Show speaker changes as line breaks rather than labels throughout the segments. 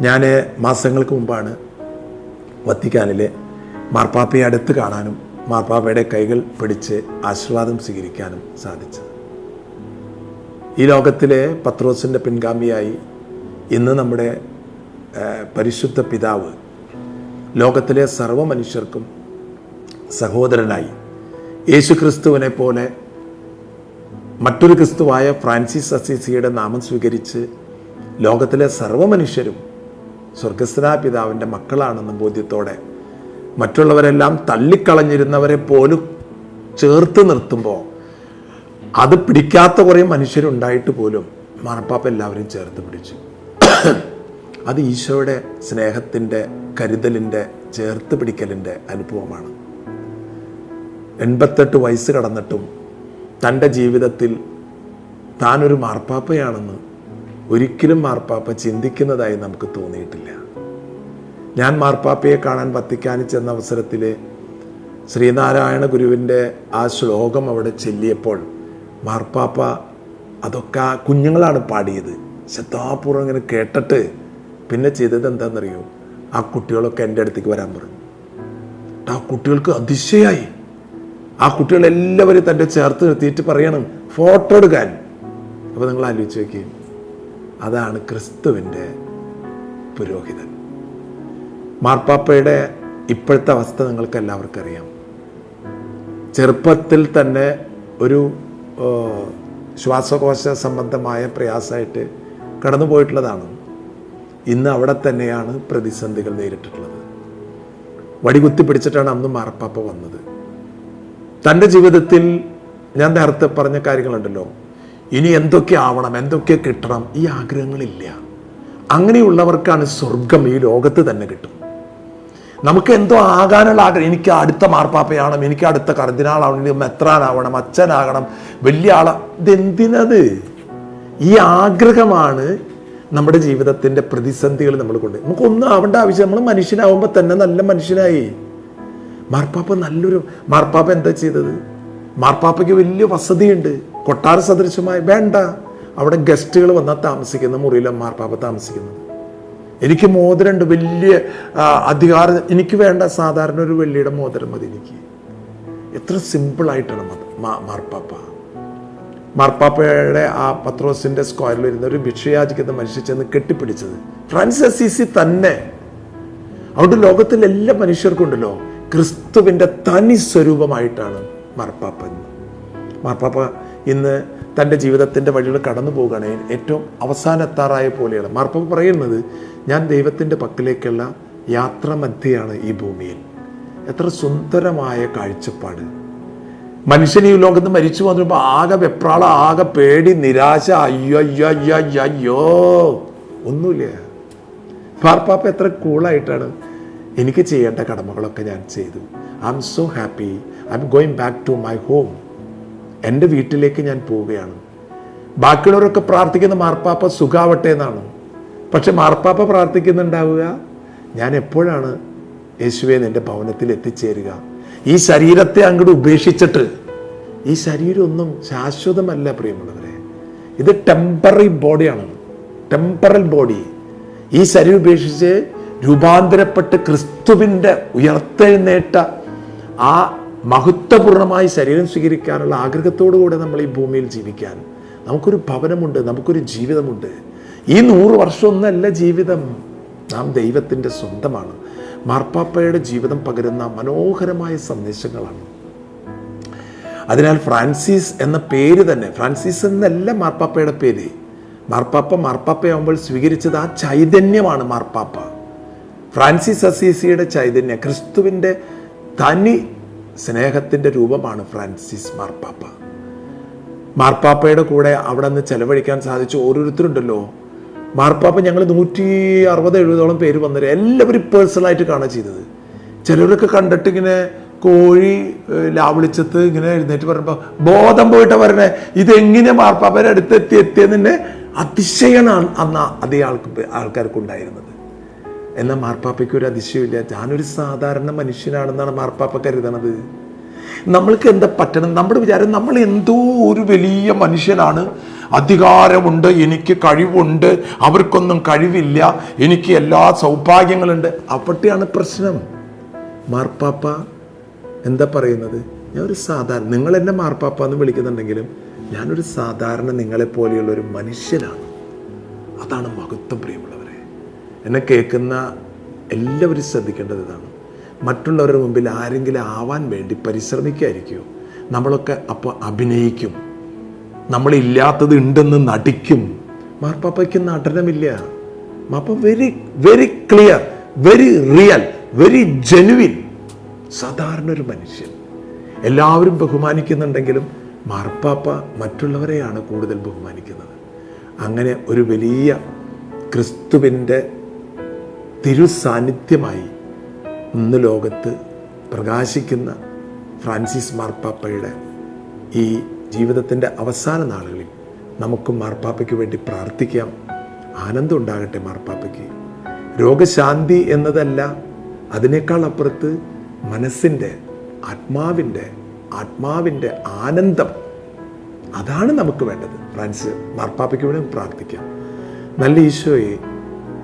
ഞാൻ മാസങ്ങൾക്ക് മുമ്പാണ് വത്തിക്കാനിലെ മാർപ്പാപ്പയെ അടുത്ത് കാണാനും മാർപ്പാപ്പയുടെ കൈകൾ പിടിച്ച് ആശീർവാദം സ്വീകരിക്കാനും സാധിച്ചത്. ഈ ലോകത്തിലെ പത്രോസിൻ്റെ പിൻഗാമിയായി ഇന്ന് നമ്മുടെ പരിശുദ്ധ പിതാവ് ലോകത്തിലെ സർവ്വ മനുഷ്യർക്കും സഹോദരനായി യേശു ക്രിസ്തുവിനെ പോലെ മറ്റൊരു ക്രിസ്തുവായ ഫ്രാൻസിസ് അസീസിയുടെ നാമം സ്വീകരിച്ച് ലോകത്തിലെ സർവ്വ മനുഷ്യരും സ്വർഗസ്ഥനായ പിതാവിൻ്റെ മക്കളാണെന്ന ബോധ്യത്തോടെ മറ്റുള്ളവരെല്ലാം തള്ളിക്കളഞ്ഞിരുന്നവരെ പോലും ചേർത്ത് നിർത്തുമ്പോൾ അത് പിടിക്കാത്ത കുറേ മനുഷ്യരുണ്ടായിട്ട് പോലും മാർപ്പാപ്പ എല്ലാവരും ചേർത്ത് പിടിച്ചു. അത് ഈശോയുടെ സ്നേഹത്തിൻ്റെ, കരുതലിൻ്റെ, ചേർത്ത് പിടിക്കലിൻ്റെ അനുഭവമാണ്. 88 വയസ്സ് കടന്നിട്ടും തൻ്റെ ജീവിതത്തിൽ താനൊരു മാർപ്പാപ്പയാണെന്ന് ഒരിക്കലും മാർപ്പാപ്പ ചിന്തിക്കുന്നതായി നമുക്ക് തോന്നിയിട്ടില്ല. ഞാൻ മാർപ്പാപ്പയെ കാണാൻ വത്തിക്കാനിൽ ചെന്ന അവസരത്തിൽ ശ്രീനാരായണ ഗുരുവിൻ്റെ ആ ശ്ലോകം അവിടെ ചൊല്ലിയപ്പോൾ മാർപ്പാപ്പ അതൊക്കെ ആ കുഞ്ഞുങ്ങളാണ് പാടിയത്. ശ്രദ്ധാപൂർവ്വം ഇങ്ങനെ കേട്ടിട്ട് പിന്നെ ചെയ്തത് എന്താണെന്നറിയോ? ആ കുട്ടികളൊക്കെ എൻ്റെ അടുത്തേക്ക് വരാൻ പറഞ്ഞു. ആ കുട്ടികൾക്ക് അതിശയായി. ആ കുട്ടികളെല്ലാവരും തൻ്റെ ചേർത്ത് നിർത്തിയിട്ട് പറയണം ഫോട്ടോ എടുക്കാൻ. അപ്പോൾ നിങ്ങൾ ആലോചിച്ച് നോക്കി, അതാണ് ക്രിസ്തുവിൻ്റെ പുരോഹിതൻ. മാർപ്പാപ്പയുടെ ഇപ്പോഴത്തെ അവസ്ഥ നിങ്ങൾക്ക് എല്ലാവർക്കും അറിയാം. ചെറുപ്പത്തിൽ തന്നെ ഒരു ശ്വാസകോശ സംബന്ധമായ പ്രയാസമായിട്ട് കടന്നുപോയിട്ടുള്ളതാണ്. ഇന്ന് അവിടെ തന്നെയാണ് പ്രതിസന്ധികൾ നേരിട്ടിട്ടുള്ളത്. വടികുത്തി പിടിച്ചിട്ടാണ് അന്ന് മാർപ്പാപ്പ വന്നത്. തൻ്റെ ജീവിതത്തിൽ ഞാൻ നേരത്തെ പറഞ്ഞ കാര്യങ്ങളുണ്ടല്ലോ, ഇനി എന്തൊക്കെ ആവണം, എന്തൊക്കെ കിട്ടണം, ഈ ആഗ്രഹങ്ങളില്ല. അങ്ങനെയുള്ളവർക്കാണ് സ്വർഗം ഈ ലോകത്ത് തന്നെ കിട്ടും. നമുക്ക് എന്തോ ആകാനുള്ള ആഗ്രഹം, എനിക്ക് അടുത്ത മാർപ്പാപ്പയാവണം, എനിക്ക് അടുത്ത കർദിനാളാവണം, മെത്രാനാവണം, അച്ഛനാകണം, വലിയ ഇതെന്തിനത്? ഈ ആഗ്രഹമാണ് നമ്മുടെ ജീവിതത്തിൻ്റെ പ്രതിസന്ധികൾ നമ്മൾ കൊണ്ട്. നമുക്കൊന്നും ആവേണ്ട ആവശ്യം, നമ്മൾ മനുഷ്യനാവുമ്പോൾ തന്നെ നല്ല മനുഷ്യനായി. മാർപ്പാപ്പ എന്താ ചെയ്തത്? മാർപ്പാപ്പയ്ക്ക് വലിയ വസതിയുണ്ട്, കൊട്ടാര സദൃശമായി. വേണ്ട, അവിടെ ഗസ്റ്റുകൾ വന്നാൽ താമസിക്കുന്ന മുറിയിലാണ് മാർപ്പാപ്പ താമസിക്കുന്നത്. എനിക്ക് മോതിരമുണ്ട്, വലിയ അധികാരം എനിക്ക് വേണ്ട, സാധാരണ ഒരു വെള്ളിയുടെ മോതിരം മതി എനിക്ക്. എത്ര സിമ്പിളായിട്ടാണ് മാർപ്പാപ്പയുടെ ആ പത്രോസിൻ്റെ സ്ക്വയറിൽ ഇരുന്ന ഒരു ഭിക്ഷയാചിക്കുന്ന മനുഷ്യ ചെന്ന് കെട്ടിപ്പിടിച്ചത് ഫ്രാൻസിസ് അസീസി തന്നെ. അതുകൊണ്ട് ലോകത്തിലെ എല്ലാ മനുഷ്യർക്കും ഉണ്ടല്ലോ ക്രിസ്തുവിൻ്റെ തനി സ്വരൂപമായിട്ടാണ് മാർപ്പാപ്പ ഇന്ന് തൻ്റെ ജീവിതത്തിൻ്റെ വഴികൾ കടന്നു പോകുകയാണ്. ഏറ്റവും അവസാനത്താറായ പോലെയാണ് മാർപ്പാപ്പ പറയുന്നത്, ഞാൻ ദൈവത്തിൻ്റെ പക്കലേക്കുള്ള യാത്ര മധ്യയാണ് ഈ ഭൂമിയിൽ. എത്ര സുന്ദരമായ കാഴ്ചപ്പാട്! മനുഷ്യൻ ഈ ലോകത്ത് മരിച്ചു വന്നപ്പോൾ ആകെ വെപ്രാള, ആകെ പേടി, നിരാശ, അയ്യോ ഒന്നുമില്ല. മാർപ്പാപ്പ എത്ര കൂളായിട്ടാണ്, എനിക്ക് ചെയ്യേണ്ട കടമകളൊക്കെ ഞാൻ ചെയ്തു, I'm so happy, I'm going back to my home. എൻ്റെ വീട്ടിലേക്ക് ഞാൻ പോവുകയാണ്. ബാക്കിയുള്ളവരൊക്കെ പ്രാർത്ഥിക്കുന്ന മാർപ്പാപ്പ സുഖാവട്ടെ എന്നാണ്. പക്ഷെ മാർപ്പാപ്പ പ്രാർത്ഥിക്കുന്നുണ്ടാവുക, ഞാൻ എപ്പോഴാണ് യേശുവേ നിൻ്റെ ഭവനത്തിൽ എത്തിച്ചേരുക? ഈ ശരീരത്തെ അങ്ങോട്ട് ഉപേക്ഷിച്ചിട്ട്, ഈ ശരീരം ഒന്നും ശാശ്വതമല്ല പ്രിയമുള്ളവരെ, ഇത് ടെമ്പററി ബോഡിയാണ്, ടെമ്പറൽ ബോഡി. ഈ ശരീരം ഉപേക്ഷിച്ച് രൂപാന്തരപ്പെട്ട് ക്രിസ്തുവിൻ്റെ ഉയർത്തെഴുന്നേറ്റ ആ മഹത്വപൂർണമായ ശരീരം സ്വീകരിക്കാനുള്ള ആഗ്രഹത്തോടുകൂടെ നമ്മൾ ഈ ഭൂമിയിൽ ജീവിക്കാൻ, നമുക്കൊരു ഭവനമുണ്ട്, നമുക്കൊരു ജീവിതമുണ്ട്. ഈ 100 വർഷമൊന്നല്ല ജീവിതം, നാം ദൈവത്തിൻ്റെ സ്വന്തമാണ്. മാർപ്പാപ്പയുടെ ജീവിതം പകരുന്ന മനോഹരമായ സന്ദേശങ്ങളാണ്. അതിനാൽ ഫ്രാൻസിസ് എന്ന പേര് തന്നെ, ഫ്രാൻസിസ് എന്നല്ല മാർപ്പാപ്പയുടെ പേര്. മാർപ്പാപ്പയാവുമ്പോൾ സ്വീകരിച്ചത് ആ ചൈതന്യമാണ് മാർപ്പാപ്പ. ഫ്രാൻസിസ് അസീസിയുടെ ചൈതന്യം, ക്രിസ്തുവിൻ്റെ തനി സ്നേഹത്തിൻ്റെ രൂപമാണ് ഫ്രാൻസിസ് മാർപ്പാപ്പയുടെ കൂടെ അവിടെ നിന്ന് ചെലവഴിക്കാൻ സാധിച്ച ഓരോരുത്തരുണ്ടല്ലോ. മാർപ്പാപ്പ ഞങ്ങൾ 160-170 പേര് വന്നത് എല്ലാവരും പേഴ്സണലായിട്ട് കാണുക ചെയ്തത്. ചിലരൊക്കെ കണ്ടിട്ട് ഇങ്ങനെ കോഴി ലാവിളിച്ചത്ത് ഇങ്ങനെ എഴുന്നേറ്റ് പറയുമ്പോൾ ബോധം പോയിട്ട് വരണേ, ഇതെങ്ങനെ മാർപ്പാപ്പയുടെ അടുത്ത് എത്തിയെന്നതിൻ്റെ അതിശയമാണ് അന്ന് അതേ ആൾക്കാർക്കുണ്ടായിരുന്നത്. എന്നാൽ മാർപ്പാപ്പയ്ക്ക് ഒരു അതിശയമില്ല, ഞാനൊരു സാധാരണ മനുഷ്യനാണെന്നാണ് മാർപ്പാപ്പ കരുതണത്. നമ്മൾക്ക് എന്താ പറ്റണം? നമ്മുടെ വിചാരം നമ്മൾ എന്തോ ഒരു വലിയ മനുഷ്യനാണ്, അധികാരമുണ്ട്, എനിക്ക് കഴിവുണ്ട്, അവർക്കൊന്നും കഴിവില്ല, എനിക്ക് എല്ലാ സൗഭാഗ്യങ്ങളുണ്ട്. അവിടെയാണ് പ്രശ്നം. മാർപ്പാപ്പ എന്താ പറയുന്നത്? ഞാൻ ഒരു സാധാരണ, നിങ്ങൾ എന്നെ മാർപ്പാപ്പ എന്ന് വിളിക്കുന്നുണ്ടെങ്കിലും ഞാനൊരു സാധാരണ നിങ്ങളെപ്പോലെയുള്ള ഒരു മനുഷ്യനാണ്. അതാണ് മഹത്വം. പ്രിയമുള്ളവരെ, എന്നെ കേൾക്കുന്ന എല്ലാവരും ശ്രദ്ധിക്കേണ്ടത് ഇതാണ്. മറ്റുള്ളവരുടെ മുമ്പിൽ ആരെങ്കിലും ആവാൻ വേണ്ടി പരിശ്രമിക്കായിരിക്കുമോ? നമ്മളൊക്കെ അപ്പോൾ അഭിനയിക്കും, നമ്മളില്ലാത്തത് ഉണ്ടെന്ന് നടിക്കും. മാർപ്പാപ്പയ്ക്ക് നടനമില്ല. മാർപ്പാപ്പ very very clear, very real, very genuine, സാധാരണ ഒരു മനുഷ്യൻ. എല്ലാവരും ബഹുമാനിക്കുന്നുണ്ടെങ്കിലും മാർപ്പാപ്പ മറ്റുള്ളവരെയാണ് കൂടുതൽ ബഹുമാനിക്കുന്നത്. അങ്ങനെ ഒരു വലിയ ക്രിസ്തുവിൻ്റെ തിരുസാന്നിധ്യമായി ഇന്ന് ലോകത്ത് പ്രകാശിക്കുന്ന ഫ്രാൻസിസ് മാർപ്പാപ്പയുടെ ഈ ജീവിതത്തിൻ്റെ അവസാന നാളുകളിൽ നമുക്കും മാർപ്പാപ്പയ്ക്ക് വേണ്ടി പ്രാർത്ഥിക്കാം. ആനന്ദം ഉണ്ടാകട്ടെ മാർപ്പാപ്പയ്ക്ക്. രോഗശാന്തി എന്നതല്ല, അതിനേക്കാൾ അപ്പുറത്ത് മനസ്സിൻ്റെ ആത്മാവിൻ്റെ ആനന്ദം, അതാണ് നമുക്ക് വേണ്ടത്. ഫ്രാൻസിസ് മാർപ്പാപ്പയ്ക്ക് വേണ്ടി പ്രാർത്ഥിക്കാം. നല്ല ഈശോയെ,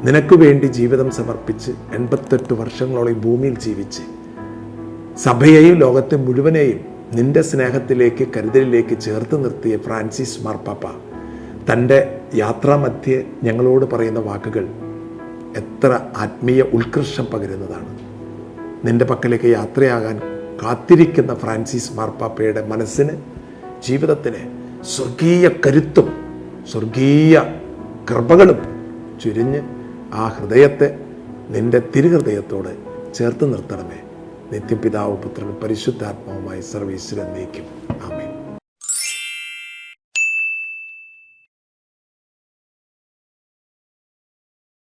നിനക്ക് വേണ്ടി ജീവിതം സമർപ്പിച്ച് 88 വർഷങ്ങളോളം ഭൂമിയിൽ ജീവിച്ച് സഭയെയും ലോകത്തെ മുഴുവനെയും നിന്റെ സ്നേഹത്തിലേക്ക്, കരുതലിലേക്ക് ചേർത്ത് നിർത്തിയ ഫ്രാൻസിസ് മാർപ്പാപ്പ തൻ്റെ യാത്രാമധ്യേ ഞങ്ങളോട് പറയുന്ന വാക്കുകൾ എത്ര ആത്മീയ ഉത്കർഷം പകരുന്നതാണ്. നിന്റെ പക്കലേക്ക് യാത്രയാകാൻ കാത്തിരിക്കുന്ന ഫ്രാൻസിസ് മാർപ്പാപ്പയുടെ മനസ്സിന്, ജീവിതത്തിന് സ്വർഗീയ കരുത്തും സ്വർഗീയ കൃപകളും ചുരിഞ്ഞ് ആ ഹൃദയത്തെ നിന്റെ തിരുഹൃദയത്തോട് ചേർത്ത് നിർത്തണമേ. നിത്യം പിതാവും പുത്രനും പരിശുദ്ധാത്മാവുമായി സർവീശ്വരൻ എന്നേക്കും. ആമേൻ.